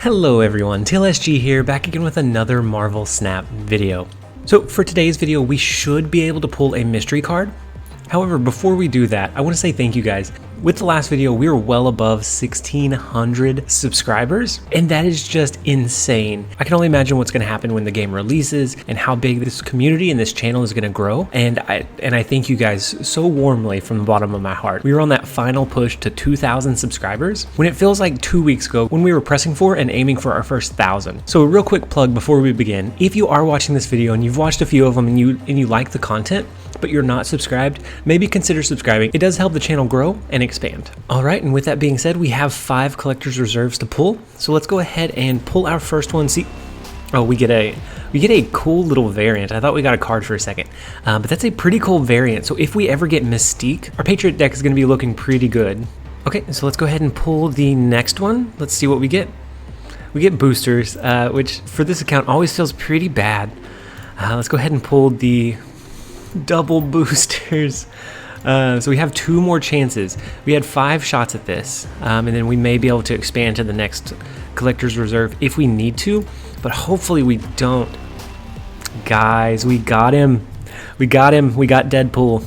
Hello everyone, TLSG here, back again with another Marvel Snap video. So for today's video, we should be able to pull a mystery card. However, before we do that, I want to say thank you guys. With the last video, we were well above 1,600 subscribers, and that is just insane. I can only imagine what's going to happen when the game releases and how big this community and this channel is going to grow. And I thank you guys so warmly from the bottom of my heart. We were on that final push to 2,000 subscribers when it feels like 2 weeks ago when we were pressing for and aiming for our first 1,000. So a real quick plug before we begin. If you are watching this video and you've watched a few of them and you like the content, but you're not subscribed, maybe consider subscribing. It does help the channel grow and expand. All right, and with that being said, we have 5 collector's reserves to pull. So let's go ahead and pull our first one. See, oh, we get a cool little variant. I thought we got a card for a second, but that's a pretty cool variant. So if we ever get Mystique, our Patriot deck is going to be looking pretty good. Okay, so let's go ahead and pull the next one. Let's see what we get. We get boosters, which for this account always feels pretty bad. Let's go ahead and pull the double boosters. So we have 2 more chances. We had 5 shots at this, and then we may be able to expand to the next collector's reserve if we need to, but hopefully we don't. Guys, we got him. We got Deadpool,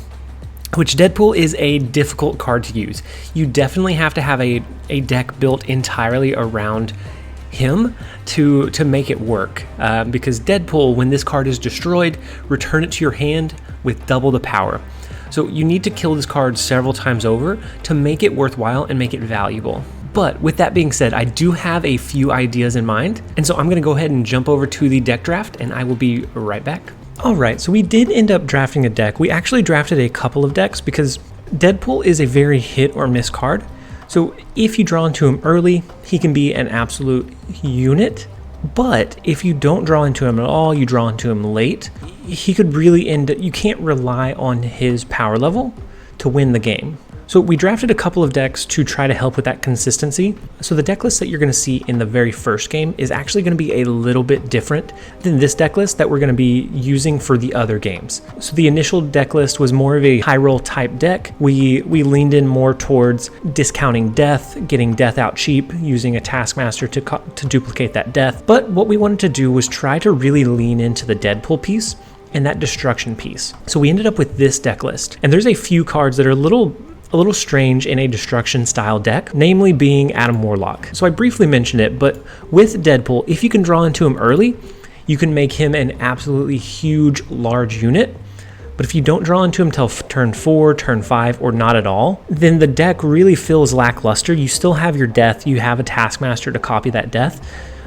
which Deadpool is a difficult card to use. You definitely have to have a deck built entirely around him to make it work, because Deadpool, when this card is destroyed, return it to your hand with double the power. So you need to kill this card several times over to make it worthwhile and make it valuable. But with that being said, I do have a few ideas in mind, and so I'm going to go ahead and jump over to the deck draft, and I will be right back. Alright, so we did end up drafting a deck. We actually drafted a couple of decks because Deadpool is a very hit or miss card. So if you draw into him early, he can be an absolute unit. But if you don't draw into him at all, you draw into him late, he could really end up, you can't rely on his power level to win the game. So we drafted a couple of decks to try to help with that consistency. So the deck list that you're going to see in the very first game is actually going to be a little bit different than this deck list that we're going to be using for the other games. So the initial deck list was more of a high roll type deck. We leaned in more towards discounting death, getting death out cheap, using a Taskmaster to duplicate that death. But what we wanted to do was try to really lean into the Deadpool piece and that destruction piece. So we ended up with this deck list. And there's a few cards that are a little strange in a destruction style deck, namely being Adam Warlock. So I briefly mentioned it, but with Deadpool, if you can draw into him early, you can make him an absolutely huge, large unit. But if you don't draw into him till turn 4, turn 5, or not at all, then the deck really feels lackluster. You still have your death, you have a Taskmaster to copy that death,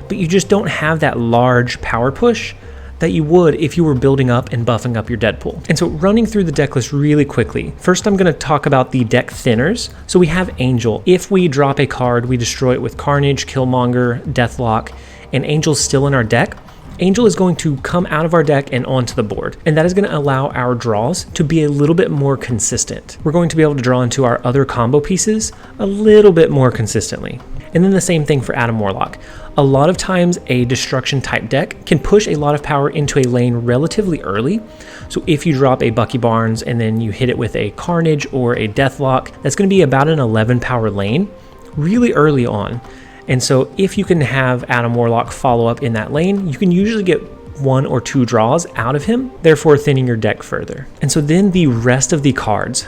but you just don't have that large power push that you would if you were building up and buffing up your Deadpool. And so running through the deck list really quickly, first I'm going to talk about the deck thinners. So we have Angel. If we drop a card, we destroy it with Carnage, Killmonger, Deathlock, and Angel's still in our deck. Angel is going to come out of our deck and onto the board, and that is going to allow our draws to be a little bit more consistent. We're going to be able to draw into our other combo pieces a little bit more consistently. And then the same thing for Adam Warlock. A lot of times a destruction type deck can push a lot of power into a lane relatively early. So if you drop a Bucky Barnes and then you hit it with a Carnage or a Deathlock, that's going to be about an 11 power lane really early on. And so if you can have Adam Warlock follow up in that lane, you can usually get 1 or 2 draws out of him, therefore thinning your deck further. And so then the rest of the cards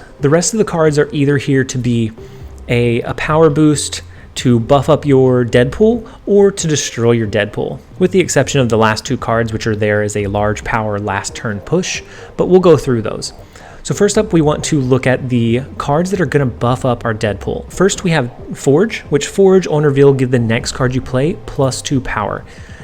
are either here to be a power boost, to buff up your Deadpool, or to destroy your Deadpool, with the exception of the last 2 cards, which are there as a large power last turn push, but we'll go through those. So first up, we want to look at the cards that are going to buff up our Deadpool. First, we have Forge, which Forge on reveal give the next card you play +2 power.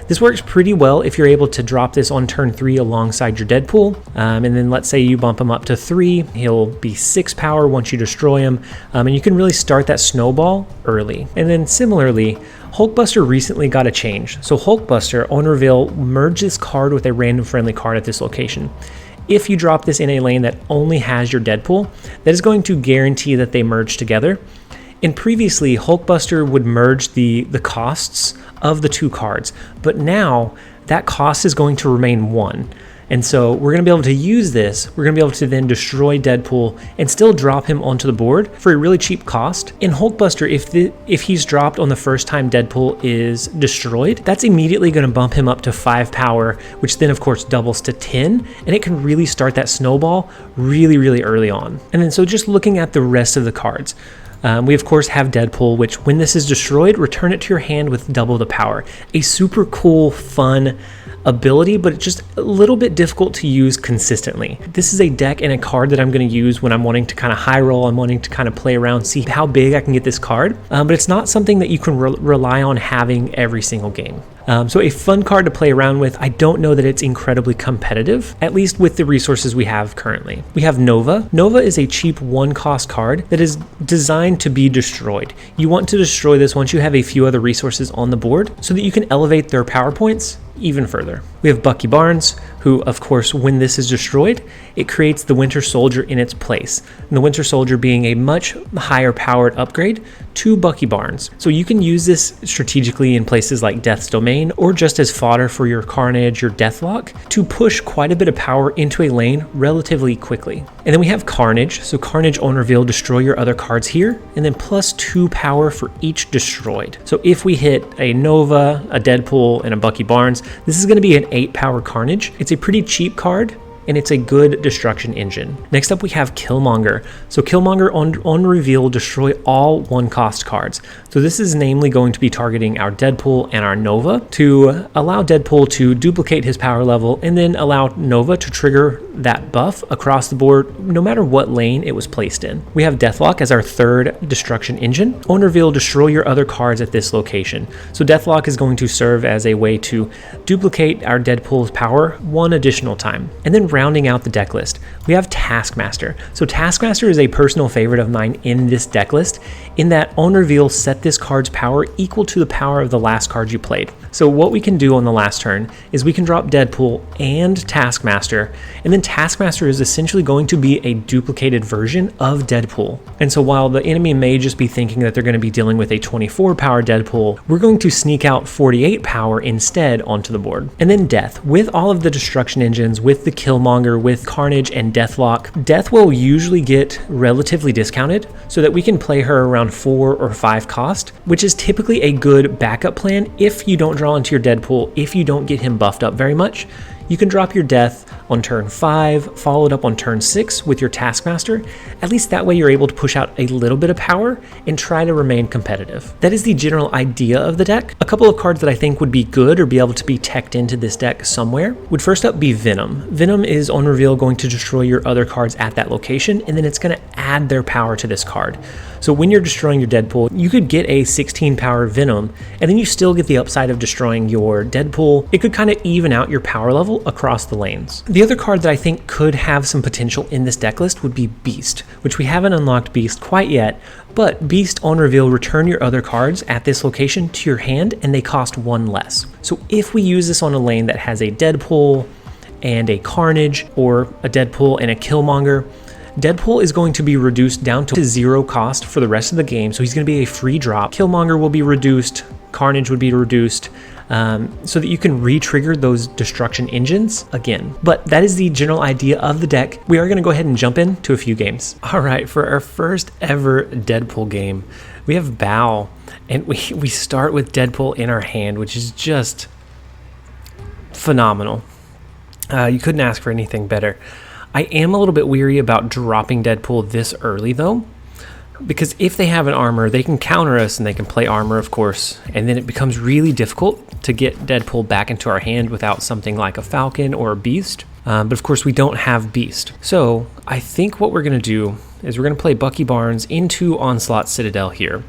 This works pretty well if you're able to drop this on turn 3 alongside your Deadpool, and then let's say you bump him up to 3, he'll be 6 power once you destroy him, and you can really start that snowball early. And then similarly, Hulkbuster recently got a change. So Hulkbuster on reveal merge this card with a random friendly card at this location. If you drop this in a lane that only has your Deadpool, that is going to guarantee that they merge together. And previously, Hulkbuster would merge the costs of the 2 cards, but now that cost is going to remain 1. And so we're going to be able to use this. We're going to be able to then destroy Deadpool and still drop him onto the board for a really cheap cost. In Hulkbuster, if he's dropped on the first time Deadpool is destroyed, that's immediately going to bump him up to 5 power, which then of course doubles to 10, and it can really start that snowball really early on. And then so just looking at the rest of the cards, we of course have Deadpool, which when this is destroyed, return it to your hand with double the power. A super cool, fun ability, but it's just a little bit difficult to use consistently. This is a deck and a card that I'm going to use when I'm wanting to kind of high roll, I'm wanting to kind of play around, see how big I can get this card, but it's not something that you can rely on having every single game. So a fun card to play around with. I don't know that it's incredibly competitive, at least with the resources we have currently. We have Nova. Nova is a cheap 1-cost card that is designed to be destroyed. You want to destroy this once you have a few other resources on the board so that you can elevate their power points even further. We have Bucky Barnes, who of course when this is destroyed, it creates the Winter Soldier in its place. And the Winter Soldier being a much higher powered upgrade to Bucky Barnes. So you can use this strategically in places like Death's Domain or just as fodder for your Carnage, your Deathlock, to push quite a bit of power into a lane relatively quickly. And then we have Carnage. So Carnage on reveal, destroy your other cards here, and then plus 2 power for each destroyed. So if we hit a Nova, a Deadpool, and a Bucky Barnes, this is going to be an 8 power Carnage. It's a pretty cheap card, and it's a good destruction engine. Next up we have Killmonger. So Killmonger on reveal, destroy all 1-cost cards. So this is namely going to be targeting our Deadpool and our Nova to allow Deadpool to duplicate his power level and then allow Nova to trigger that buff across the board no matter what lane it was placed in. We have Deathlock as our 3rd destruction engine. On reveal, destroy your other cards at this location. So Deathlock is going to serve as a way to duplicate our Deadpool's power 1 additional time. And then rounding out the deck list, we have Taskmaster. So Taskmaster is a personal favorite of mine in this deck list, in that on reveal, set this card's power equal to the power of the last card you played. So what we can do on the last turn is we can drop Deadpool and Taskmaster, and then Taskmaster is essentially going to be a duplicated version of Deadpool. And so while the enemy may just be thinking that they're going to be dealing with a 24 power Deadpool, we're going to sneak out 48 power instead onto the board. And then Death. With all of the destruction engines, with the Killmonger, with Carnage and Deathlock, Death will usually get relatively discounted so that we can play her around 4 or 5 cost, which is typically a good backup plan if you don't draw into your Deadpool, if you don't get him buffed up very much. You can drop your Death on turn 5, followed up on turn 6 with your Taskmaster. At least that way you're able to push out a little bit of power and try to remain competitive. That is the general idea of the deck. A couple of cards that I think would be good or be able to be teched into this deck somewhere would first up be Venom. Venom is on reveal going to destroy your other cards at that location, and then it's going to add their power to this card. So when you're destroying your Deadpool, you could get a 16 power Venom, and then you still get the upside of destroying your Deadpool. It could kind of even out your power level across the lanes. The other card that I think could have some potential in this deck list would be Beast, which we haven't unlocked Beast quite yet, but Beast on reveal, return your other cards at this location to your hand, and they cost 1 less. So if we use this on a lane that has a Deadpool and a Carnage, or a Deadpool and a Killmonger, Deadpool is going to be reduced down to 0 cost for the rest of the game, so he's going to be a free drop. Killmonger will be reduced, Carnage would be reduced, so that you can re-trigger those destruction engines again. But that is the general idea of the deck. We are going to go ahead and jump into a few games. All right, for our first ever Deadpool game, we have Bow, and we start with Deadpool in our hand, which is just phenomenal. You couldn't ask for anything better. I am a little bit weary about dropping Deadpool this early though, because if they have an armor, they can counter us and they can play armor, of course, and then it becomes really difficult to get Deadpool back into our hand without something like a Falcon or a Beast. But of course we don't have Beast. So I think what we're going to do is we're going to play Bucky Barnes into Onslaught Citadel here.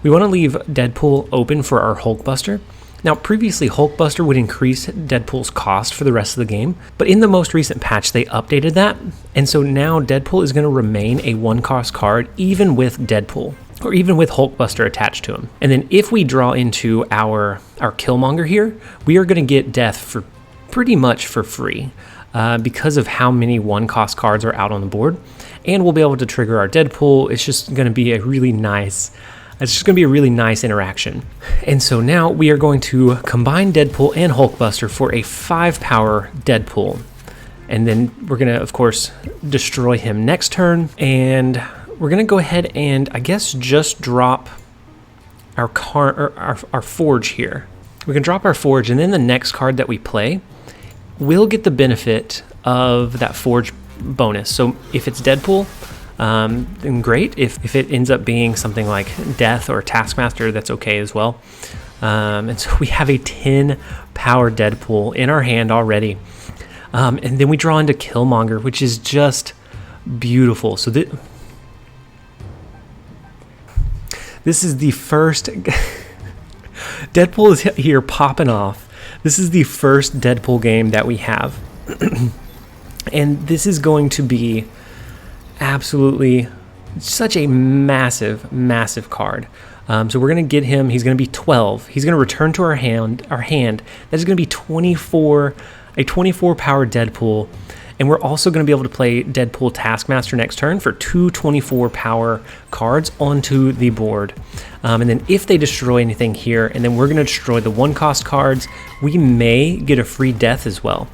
We want to leave Deadpool open for our Hulkbuster. Now, previously, Hulkbuster would increase Deadpool's cost for the rest of the game, but in the most recent patch, they updated that, and so now Deadpool is going to remain a 1-cost card, even with Deadpool, or even with Hulkbuster attached to him. And then if we draw into our Killmonger here, we are going to get Death for pretty much for free, because of how many 1-cost cards are out on the board, and we'll be able to trigger our Deadpool. It's just going to be a really nice... It's just going to be a really nice interaction. And so now we are going to combine Deadpool and Hulkbuster for a 5-power Deadpool. And then we're going to, of course, destroy him next turn. And we're going to go ahead and, I guess, just drop our forge here. We can drop our forge, and then the next card that we play will get the benefit of that forge bonus. So if it's Deadpool, then great. If it ends up being something like Death or Taskmaster, that's okay as well. And so we have a 10 power Deadpool in our hand already. And then we draw into Killmonger, which is just beautiful. So this is the first... Deadpool is here popping off. This is the first Deadpool game that we have. And this is going to be absolutely such a massive, massive card. So we're going to get him. He's going to be 12. He's going to return to our hand. That is going to be 24, a 24 power Deadpool. And we're also going to be able to play Deadpool Taskmaster next turn for 2 24 power cards onto the board. And then if they destroy anything here, and then we're going to destroy the 1-cost cards, we may get a free death as well.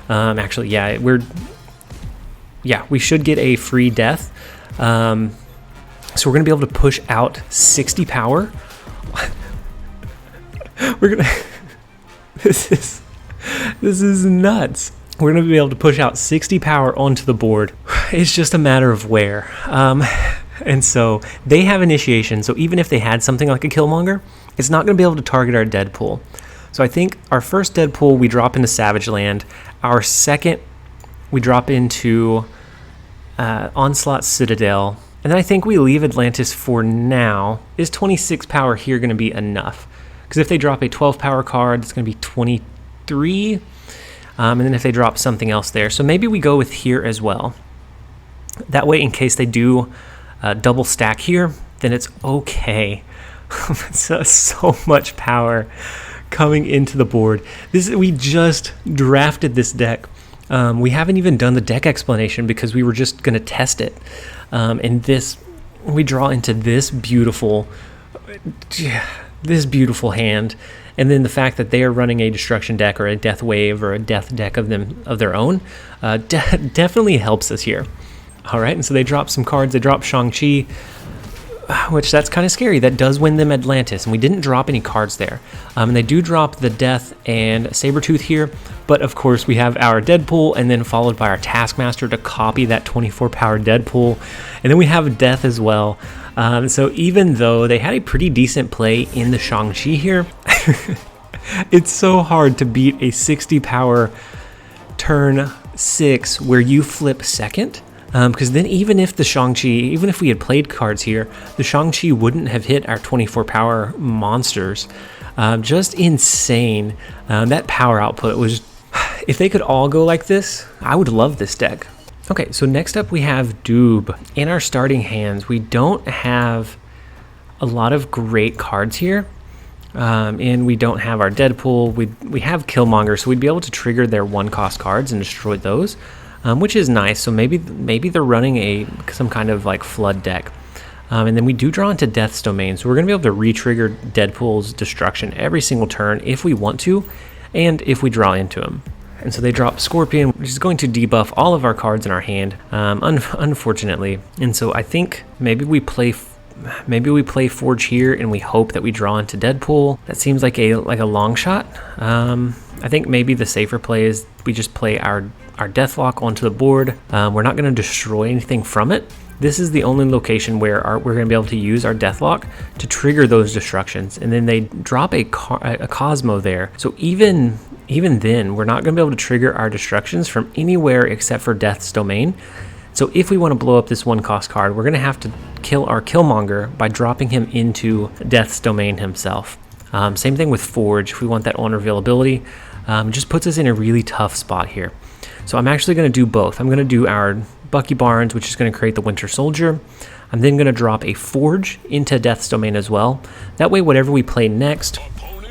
Actually, yeah, we should get a free death. So we're going to be able to push out 60 power. We're going to... This is nuts. We're going to be able to push out 60 power onto the board. It's just a matter of where. And so they have initiation. So even if they had something like a Killmonger, it's not going to be able to target our Deadpool. So I think our first Deadpool, we drop into Savage Land. Our second, we drop into Onslaught Citadel. And then I think we leave Atlantis for now. Is 26 power here going to be enough? Because if they drop a 12 power card, it's going to be 23. And then if they drop something else there. So maybe we go with here as well. That way, in case they do double stack here, then it's okay. so much power coming into the board. We just drafted this deck. We haven't even done the deck explanation because we were just going to test it. And we draw into this beautiful hand. And then the fact that they are running a destruction deck or a death wave or a death deck of their own definitely helps us here. All right, and so they drop some cards. They drop Shang-Chi, which that's kind of scary. That does win them Atlantis, and we didn't drop any cards there. And they do drop the Death and Sabretooth here, but of course we have our Deadpool, and then followed by our Taskmaster to copy that 24 power Deadpool. And then we have Death as well. So even though they had a pretty decent play in the Shang-Chi here, it's so hard to beat a 60 power turn 6 where you flip second. Because then even if we had played cards here, the Shang-Chi wouldn't have hit our 24 power monsters. Just insane. That power output was... If they could all go like this, I would love this deck. Okay, so next up we have Doob. In our starting hands, we don't have a lot of great cards here. And we don't have our Deadpool. We have Killmonger, so we'd be able to trigger their 1-cost cards and destroy those, which is nice. So maybe they're running some kind of like flood deck. And then we do draw into Death's Domain, so we're going to be able to re-trigger Deadpool's destruction every single turn if we want to, and if we draw into him. And so they drop Scorpion, which is going to debuff all of our cards in our hand, unfortunately. And so I think maybe we play Forge here, and we hope that we draw into Deadpool. That seems like a long shot. I think maybe the safer play is we just play our Deathlock onto the board. We're not going to destroy anything from it. This is the only location where we're going to be able to use our Deathlock to trigger those destructions. And then they drop a Cosmo there. So even then, we're not going to be able to trigger our destructions from anywhere except for Death's Domain. So if we want to blow up this 1-cost card, we're going to have to kill our Killmonger by dropping him into Death's Domain himself. Same thing with Forge. If we want that unrevealability, it just puts us in a really tough spot here. So I'm actually going to do both. I'm going to do our Bucky Barnes, which is going to create the Winter Soldier. I'm then going to drop a Forge into Death's Domain as well. That way, whatever we play next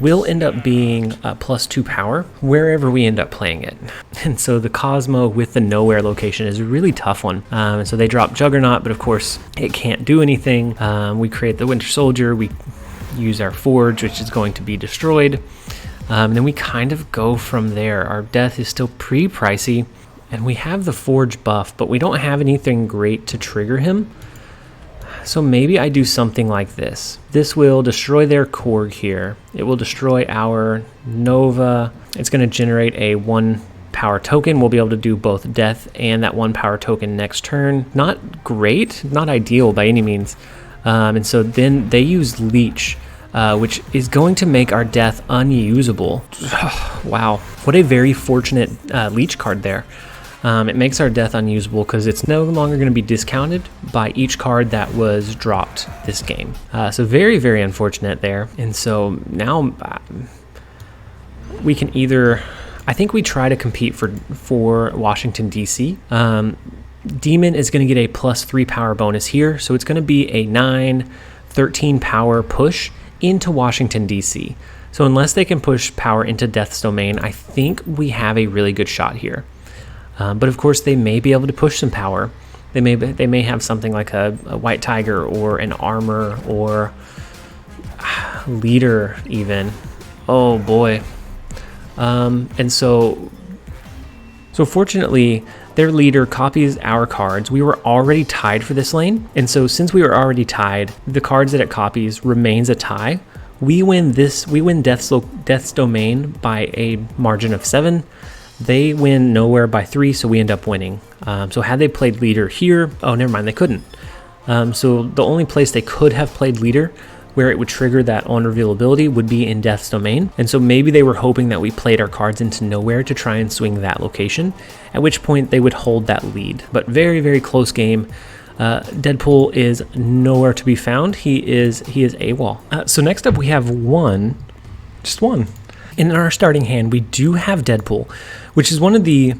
will end up being +2 power wherever we end up playing it. And so the Cosmo with the Nowhere location is a really tough one. And so they drop Juggernaut, but of course it can't do anything. We create the Winter Soldier, we use our Forge, which is going to be destroyed. And then we kind of go from there. Our Death is still pretty pricey. And we have the Forge buff, but we don't have anything great to trigger him. So maybe I do something like this. This will destroy their Korg here. It will destroy our Nova. It's going to generate a 1 power token. We'll be able to do both death and that 1 power token next turn. Not great, not ideal by any means. And so then they use Leech, which is going to make our death unusable. Wow, what a very fortunate Leech card there. It makes our death unusable because it's no longer going to be discounted by each card that was dropped this game. So very, very unfortunate there. And so now we can either, I think we try to compete for Washington, D.C. Demon is going to get a +3 power bonus here. So it's going to be a 9-13 power push into Washington, D.C. So unless they can push power into Death's Domain, I think we have a really good shot here. But of course, they may be able to push some power. They may have something like a White Tiger or an Armor or Leader even. Oh boy. And so fortunately, their leader copies our cards. We were already tied for this lane. And so since we were already tied, the cards that it copies remains a tie. We win Death's Domain by a margin of 7. They win Nowhere by 3, so we end up winning. So had they played Leader here, oh, never mind, they couldn't. So the only place they could have played Leader where it would trigger that unrevealability would be in Death's Domain. And so maybe they were hoping that we played our cards into Nowhere to try and swing that location, at which point they would hold that lead. But very, very close game. Deadpool is nowhere to be found. He is AWOL. So next up we have just one. In our starting hand, we do have Deadpool, which is one of the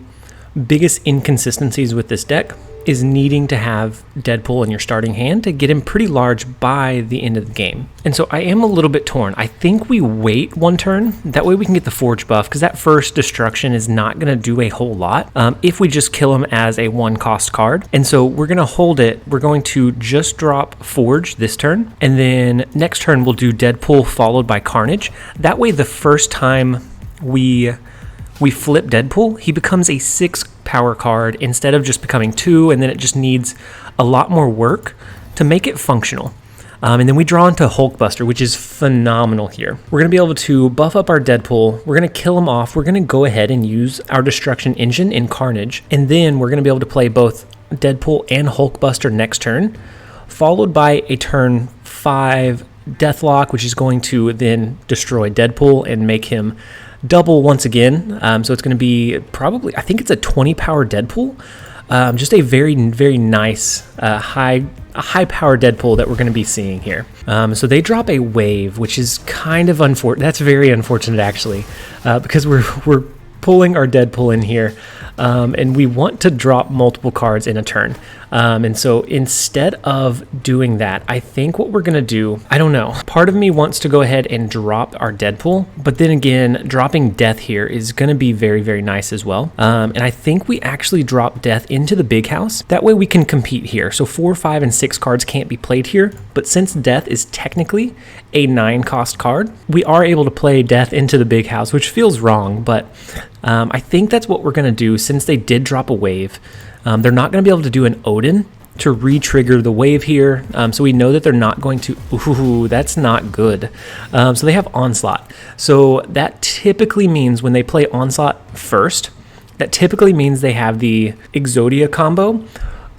biggest inconsistencies with this deck, is needing to have Deadpool in your starting hand to get him pretty large by the end of the game. And so I am a little bit torn. I think we wait 1 turn. That way we can get the Forge buff, because that first destruction is not going to do a whole lot if we just kill him as a 1-cost card. And so we're going to hold it. We're going to just drop Forge this turn. And then next turn we'll do Deadpool followed by Carnage. That way the first time we flip Deadpool, he becomes a 6 power card instead of just becoming 2, and then it just needs a lot more work to make it functional. And then we draw into Hulkbuster, which is phenomenal here. We're going to be able to buff up our Deadpool. We're going to kill him off. We're going to go ahead and use our Destruction Engine in Carnage, and then we're going to be able to play both Deadpool and Hulkbuster next turn, followed by a turn 5 Deathlock, which is going to then destroy Deadpool and make him double once again. So it's going to be probably, I think it's a 20 power Deadpool. Just a very, very nice high power Deadpool that we're going to be seeing here. So they drop a wave, which is kind of unfortunate. That's very unfortunate actually, because we're pulling our Deadpool in here, and we want to drop multiple cards in a turn. And so instead of doing that, I think what we're going to do, I don't know. Part of me wants to go ahead and drop our Deadpool, but then again, dropping Death here is going to be very, very nice as well. And I think we actually drop Death into the big house. That way we can compete here. So 4, 5, and 6 cards can't be played here, but since Death is technically a 9-cost card, we are able to play Death into the big house, which feels wrong, but I think that's what we're going to do since they did drop a wave. They're not going to be able to do an Odin to re-trigger the wave here, so we know that they're not going to. Ooh, that's not good. So they have Onslaught. So that typically means when they play Onslaught first, that typically means they have the Exodia combo,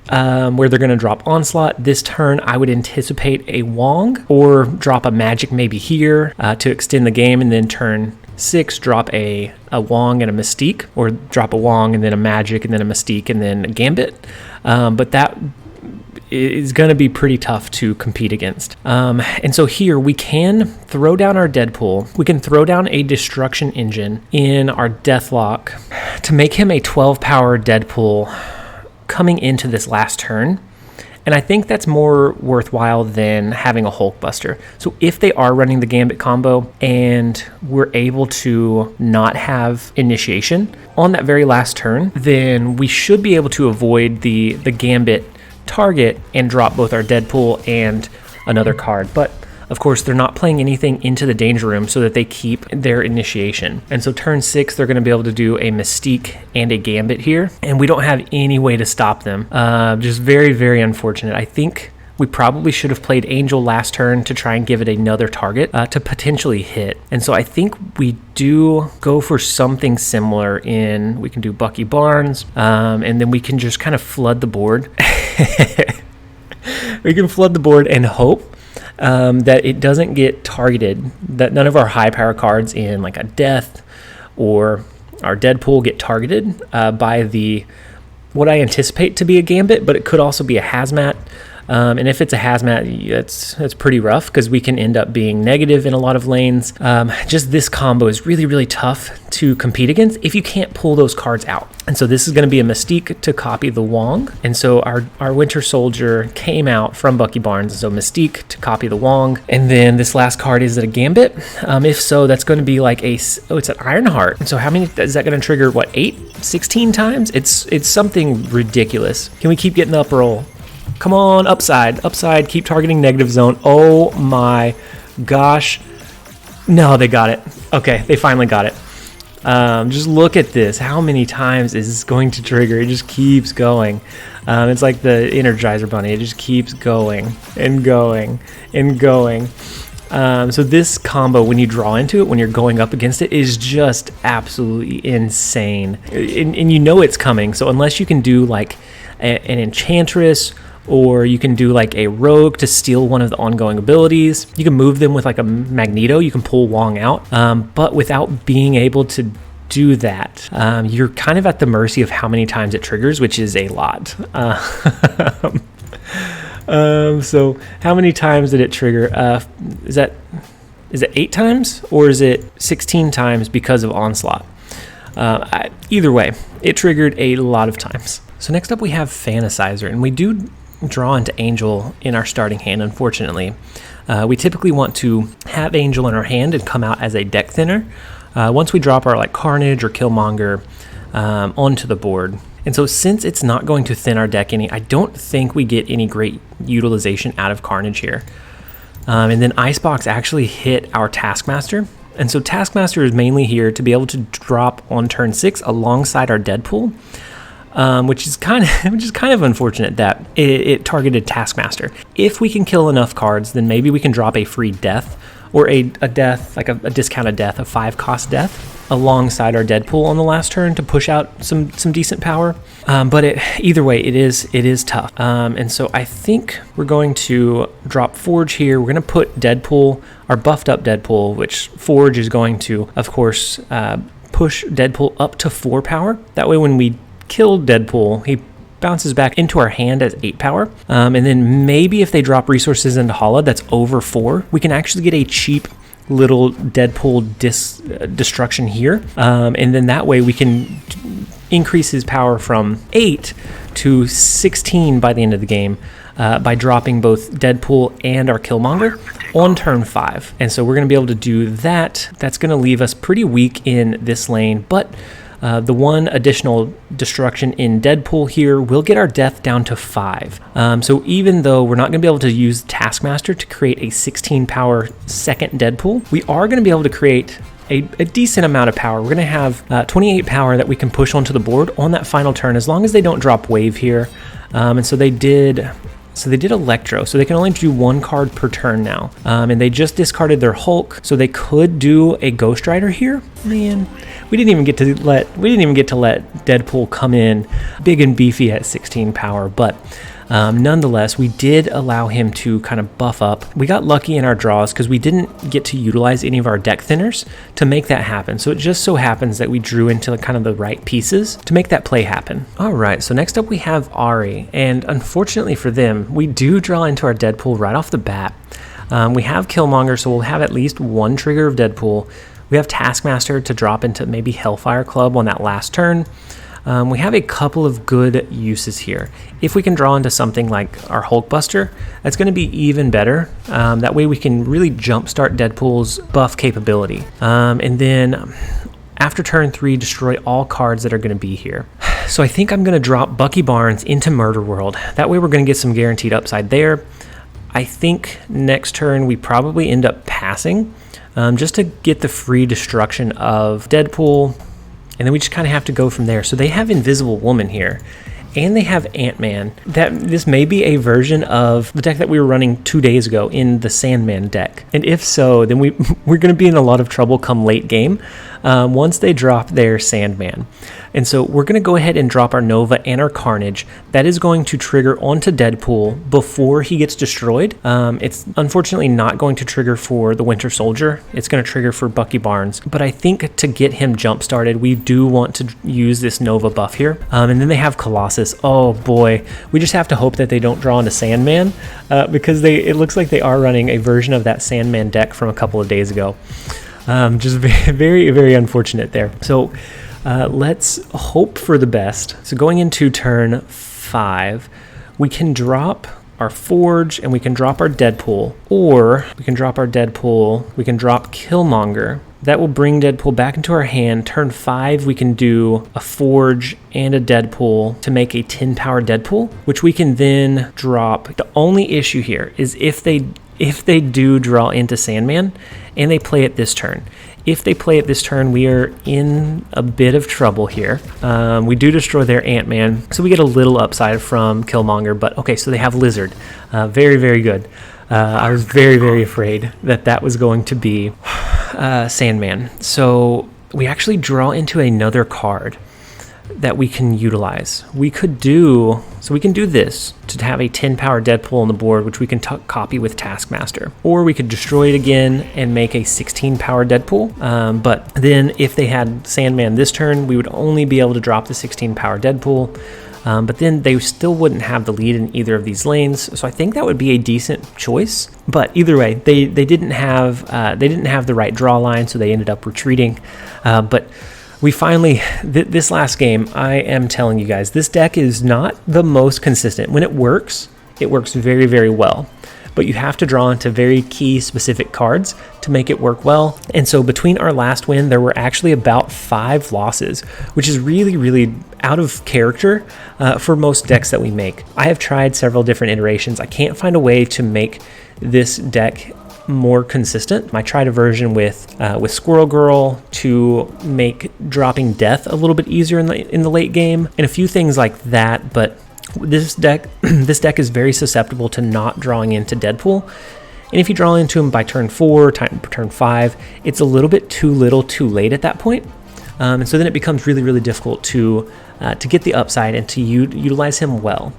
where they're going to drop Onslaught. This turn, I would anticipate a Wong, or drop a Magic maybe here to extend the game, and then turn 6, drop a Wong and a Mystique, or drop a Wong and then a Magic and then a Mystique and then a Gambit. But that is going to be pretty tough to compete against. And so here we can throw down our Deadpool. We can throw down a Destruction Engine in our Deathlock to make him a 12-power Deadpool coming into this last turn. And I think that's more worthwhile than having a Hulkbuster. So if they are running the Gambit combo and we're able to not have initiation on that very last turn, then we should be able to avoid the Gambit target and drop both our Deadpool and another card. But of course, they're not playing anything into the danger room so that they keep their initiation. And so turn 6, they're going to be able to do a Mystique and a Gambit here, and we don't have any way to stop them. Just very, very unfortunate. I think we probably should have played Angel last turn to try and give it another target to potentially hit. And so I think we do go for something similar in, we can do Bucky Barnes, and then we can just kind of flood the board. We can flood the board and hope that it doesn't get targeted, that none of our high power cards in like a Death or our Deadpool get targeted by what I anticipate to be a Gambit, but it could also be a Hazmat. And if it's a Hazmat, that's pretty rough because we can end up being negative in a lot of lanes. Just this combo is really, really tough to compete against if you can't pull those cards out. And so this is going to be a Mystique to copy the Wong. And so our Winter Soldier came out from Bucky Barnes. So Mystique to copy the Wong. And then this last card, is it a Gambit? If so, that's going to be like it's an Ironheart. And so how many, is that going to trigger, what, 16 times? It's something ridiculous. Can we keep getting the up roll? Come on, upside, keep targeting negative zone. Oh my gosh. No, they got it. Okay, they finally got it. Just look at this. How many times is this going to trigger? It just keeps going. It's like the Energizer Bunny. It just keeps going and going and going. So this combo, when you draw into it, when you're going up against it, is just absolutely insane. And you know it's coming. So unless you can do like an Enchantress, or you can do like a Rogue to steal one of the ongoing abilities. You can move them with like a Magneto. You can pull Wong out. But without being able to do that, you're kind of at the mercy of how many times it triggers, which is a lot. So how many times did it trigger? Is it 8 times or is it 16 times because of Onslaught? Either way, it triggered a lot of times. So next up we have Fantasizer, and we do draw into Angel in our starting hand, unfortunately. We typically want to have Angel in our hand and come out as a deck thinner once we drop our like Carnage or Killmonger onto the board. And so since it's not going to thin our deck any, I don't think we get any great utilization out of Carnage here. And then Icebox actually hit our Taskmaster. And so Taskmaster is mainly here to be able to drop on turn 6 alongside our Deadpool. Which is kind of unfortunate that it targeted Taskmaster. If we can kill enough cards, then maybe we can drop a free death or a death, like a discounted death, a 5-cost death, alongside our Deadpool on the last turn to push out some decent power. But either way, it is tough. And so I think we're going to drop Forge here. We're going to put Deadpool, our buffed up Deadpool, which Forge is going to, of course, push Deadpool up to 4 power. That way, when we kill Deadpool, he bounces back into our hand as 8 power. And then maybe if they drop resources into Hala that's over 4, we can actually get a cheap little Deadpool destruction here. And then that way we can increase his power from 8 to 16 by the end of the game by dropping both Deadpool and our Killmonger on turn 5. And so we're going to be able to do that. That's going to leave us pretty weak in this lane, but the one additional destruction in Deadpool here will get our death down to 5. So even though we're not going to be able to use Taskmaster to create a 16 power second Deadpool, we are going to be able to create a decent amount of power. We're going to have 28 power that we can push onto the board on that final turn, as long as they don't drop Wave here. And so they did Electro, so they can only do 1 card per turn now. And they just discarded their Hulk, so they could do a Ghost Rider here. Man, we didn't even get to let Deadpool come in big and beefy at 16 power, but nonetheless, we did allow him to kind of buff up. We got lucky in our draws because we didn't get to utilize any of our deck thinners to make that happen. So it just so happens that we drew into kind of the right pieces to make that play happen. All right, so next up we have Ari, and unfortunately for them, we do draw into our Deadpool right off the bat. We have Killmonger, so we'll have at least 1 trigger of Deadpool. We have Taskmaster to drop into maybe Hellfire Club on that last turn. We have a couple of good uses here. If we can draw into something like our Hulkbuster, that's going to be even better. That way we can really jumpstart Deadpool's buff capability. And then after turn 3, destroy all cards that are going to be here. So I think I'm going to drop Bucky Barnes into Murder World. That way we're going to get some guaranteed upside there. I think next turn we probably end up passing just to get the free destruction of Deadpool, and then we just kind of have to go from there. So they have Invisible Woman here, and they have Ant-Man. This may be a version of the deck that we were running 2 days ago in the Sandman deck. And if so, then we're going to be in a lot of trouble come late game once they drop their Sandman. And so we're going to go ahead and drop our Nova and our Carnage. That is going to trigger onto Deadpool before he gets destroyed. It's unfortunately not going to trigger for the Winter Soldier. It's going to trigger for Bucky Barnes. But I think to get him jump started, we do want to use this Nova buff here. And then they have Colossus. Oh boy, we just have to hope that they don't draw into Sandman because it looks like they are running a version of that Sandman deck from a couple of days ago. Just very, very unfortunate there. So let's hope for the best. So going into turn 5, we can drop our Forge and we can drop our Deadpool, or we can drop our Deadpool, we can drop Killmonger. That will bring Deadpool back into our hand. Turn 5, we can do a Forge and a Deadpool to make a 10 power Deadpool, which we can then drop. The only issue here is if they do draw into Sandman and they play it this turn. If they play it this turn, we are in a bit of trouble here. We do destroy their Ant-Man, so we get a little upside from Killmonger, but okay, so they have Lizard. Very, very good. I was very, very afraid that was going to be Sandman. So we actually draw into another card that we can utilize. We can do this to have a 10 power Deadpool on the board, which we can copy with Taskmaster, or we could destroy it again and make a 16 power Deadpool. But then if they had Sandman this turn, we would only be able to drop the 16 power Deadpool. But then they still wouldn't have the lead in either of these lanes, so I think that would be a decent choice. But either way, they didn't have the right draw line, so they ended up retreating. But we finally, this last game, I am telling you guys, this deck is not the most consistent. When it works very, very well. But you have to draw into very key specific cards to make it work well. And so between our last win, there were actually about 5 losses, which is really, really out of character for most decks that we make. I have tried several different iterations. I can't find a way to make this deck more consistent. I tried a version with Squirrel Girl to make dropping Death a little bit easier in the late game, and a few things like that. But this deck is very susceptible to not drawing into Deadpool. And if you draw into him by turn 4, turn 5, it's a little bit too little too late at that point. And so then it becomes really, really difficult to get the upside and to utilize him well.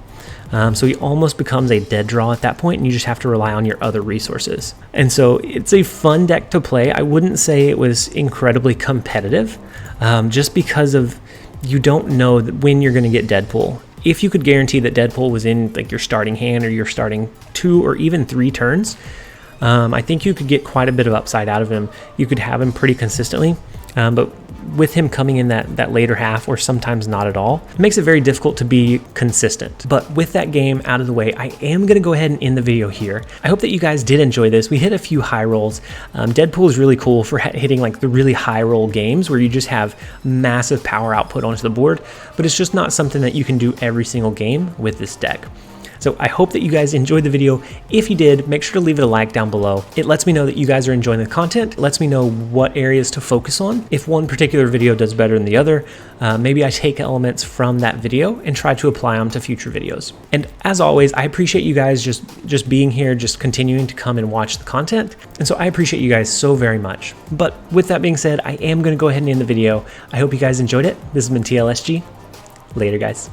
So he almost becomes a dead draw at that point, and you just have to rely on your other resources. And so it's a fun deck to play. I wouldn't say it was incredibly competitive, just because of you don't know when you're going to get Deadpool. If you could guarantee that Deadpool was in like your starting hand or your starting 2 or even 3 turns, I think you could get quite a bit of upside out of him. You could have him pretty consistently, but with him coming in that later half, or sometimes not at all, it makes it very difficult to be consistent. But with that game out of the way, I am going to go ahead and end the video here. I hope that you guys did enjoy this. We hit a few high rolls. Deadpool is really cool for hitting like the really high roll games where you just have massive power output onto the board, but it's just not something that you can do every single game with this deck. So I hope that you guys enjoyed the video. If you did, make sure to leave it a like down below. It lets me know that you guys are enjoying the content. It lets me know what areas to focus on. If one particular video does better than the other, maybe I take elements from that video and try to apply them to future videos. And as always, I appreciate you guys just being here, just continuing to come and watch the content. And so I appreciate you guys so very much. But with that being said, I am going to go ahead and end the video. I hope you guys enjoyed it. This has been TLSG. Later, guys.